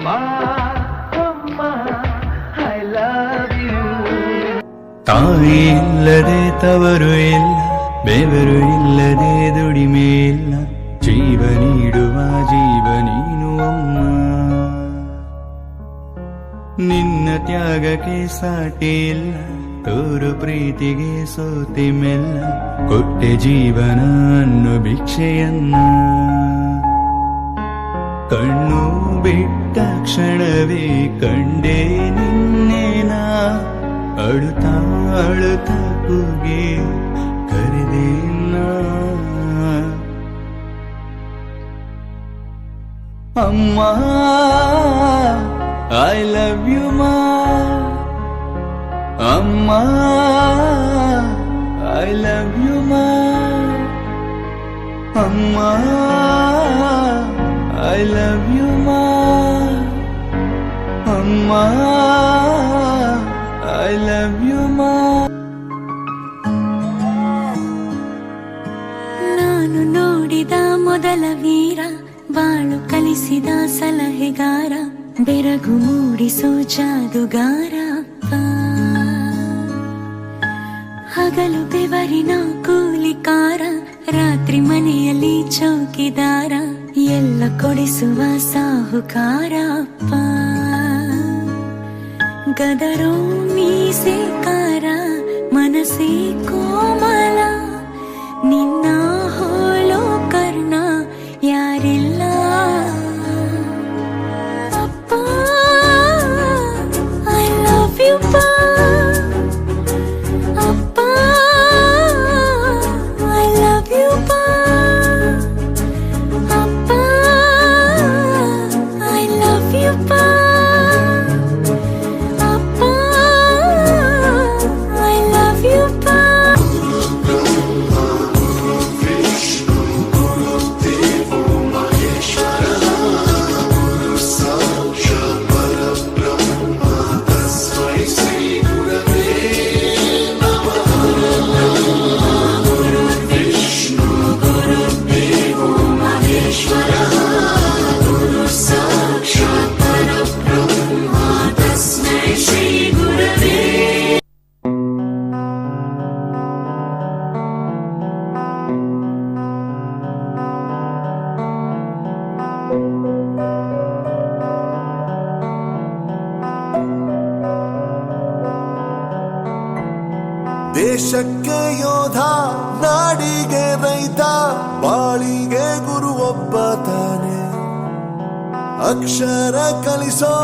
ಅಮ್ಮ I love you. ತಾಯಿ ಇಲ್ಲದೆ ತವರು ಇಲ್ಲ, ಬೆವರು ಇಲ್ಲದೆ ದುಡಿಮೆ ಇಲ್ಲ, ಜೀವ ನೀಡುವ ಜೀವ ನೀನು ಅಮ್ಮ. ನಿನ್ನ ತ್ಯಾಗಕ್ಕೆ ಸಾಟಿ ಇಲ್ಲ, ತೋರು ಪ್ರೀತಿಗೆ ಸೋತಿ ಮೆಲ್ಲ, ಕೊಟ್ಟೆ ಜೀವನ ಅನ್ನೋ ಭಿಕ್ಷೆಯನ್ನ. ಕಣ್ಣು ಬಿಟ್ಟ ಕ್ಷಣವೇ ಕಂಡೆ ನಿನ್ನೇನ, ಅಳುತ್ತಾ ಅಳುತ್ತಾ ಕೂಗಿ ಕರೆದೆ ಅಮ್ಮ. ಐ ಲವ್ ಯು ಮಾ, ಅಮ್ಮ ಐ ಲವ್ ಯು ಮಾ, ಅಮ್ಮ ಐ ಲವ್ ಯು ಮಾ, ಅಮ್ಮ ಐ ಲವ್ ಯು ಮಾ. ನಾನು ನೋಡಿದ ಮೊದಲ ವೀರ, ಬಾಳು ಕಲಿಸಿದ ಸಲಹೆಗಾರ, ಬೆರಗು ಮೂಡಿಸೋ ಜಾದುಗಾರ ಅಪ್ಪ. ಹಗಲು ಬೆವರಿನ ಕೂಲಿಕಾರ, ರಾತ್ರಿ ಮನೆಯಲ್ಲಿ ಚೌಕಿದಾರ, ಎಲ್ಲ ಕೊಡಿಸುವ ಸಾಹುಕಾರ ಅಪ್ಪ. ಗದರೋ ಮೀಸೆಕಾರ, ಮನಸ್ಸೇ ಕೋಮಲ, ನಿನ್ನ ಹೋಲೋ ಕರ್ಣ ಯಾರಿಲ್ಲ ಅಪ್ಪ. ಐ ಲವ್ ಯು ಪಾ, ಅಪ್ಪ ಐ ಲವ್ ಯು ಪಾ, ಅಪ್ಪ ಐ ಲವ್ ಯು ಪಾ, ಅಪ್ಪ ಐ ಲವ್ ಯು ಪಾ. ದೇಶಕ್ಕೆ ಯೋಧ, ನಾಡಿಗೆ ರೈತ, ಬಾಳಿಗೆ ಗುರು ಒಬ್ಬ ತಾನೆ. ಅಕ್ಷರ ಕಲಿಸೋ,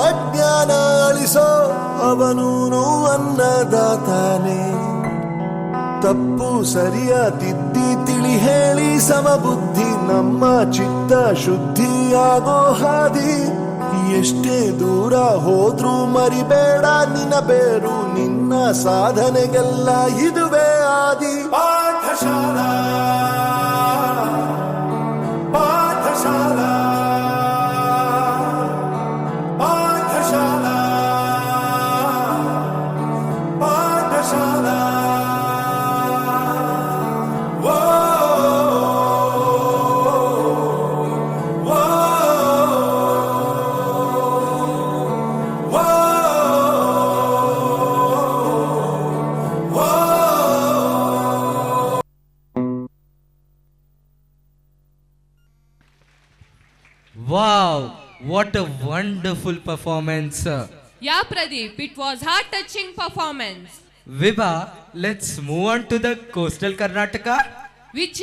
ಅಜ್ಞಾನ ಅಳಿಸೋ, ಅವನೂನು ಅನ್ನದಾತಾನೆ. ತಪ್ಪು ಸರಿಯ ತಿದ್ದಿ ತಿಳಿ ಹೇಳಿ ಸಮಬುದ್ಧಿ, ನಮ್ಮ ಚಿತ್ತ ಶುದ್ಧಿಯಾಗೋ ಹಾದಿ. ಎಷ್ಟೇ ದೂರ ಹೋದ್ರೂ ಮರಿಬೇಡ ನಿನ್ನ ಬೇರು, ನಿನ್ನ ಸಾಧನೆಗೆಲ್ಲ ಇದುವೇ ಆದಿ. Pathshala Pathshala Pathshala Pathshala. Wow, what a wonderful performance. Yeah, Pradeep, it was heart-touching performance. Vibha, let's move on to the coastal Karnataka. Which